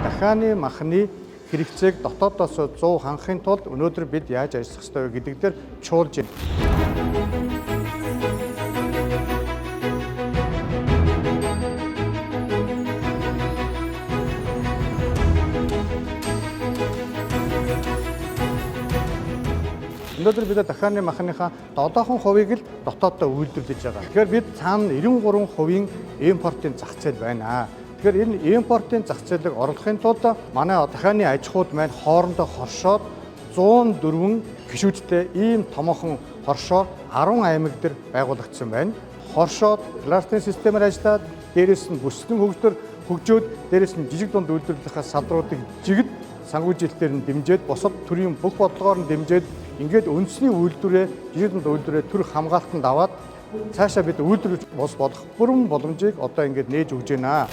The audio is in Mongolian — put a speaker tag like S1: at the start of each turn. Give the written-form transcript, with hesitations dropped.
S1: Дахианы махны хэрэгцээг дотоодоос 100 хангахын тулд өнөөдөр бид яаж ажиллах ёстой вэ гэдэг дээр чуулж байна. Өнөөдөр бид дахианы махныхаа 7% л дотооддоо үйлдвэрлэж байгаа. Тэгэхээр бид цаана 93% импортын зах зээл байна. Тэгэхээр энэ импортын зах зээлийг оруулахын тулд манай дахианы аж ахуйд маань хоорондоо хоршоод 104 гишүүдтэй ийм томоохон хоршоо 10 аймаг дээр байгуулагдсан байна. Хоршоод кластering системээр ажиллаад дээрээс нь бүсгэн хөгжөөд дээрээс нь жижиг дунд үйлдвэрлэлийн салбаруудыг жигд санхүүжилтээр нь дэмжиж босод төрийн бүх бодлогоор нь дэмжиж ингээд үндэсний үйлдвэрээ жижиг дунд үйлдвэрээ төр хамгаалтанд аваад цаашаа бид үйлдвэрлэж болох бүрэн боломжийг одоо ингээд нээж өгч байна.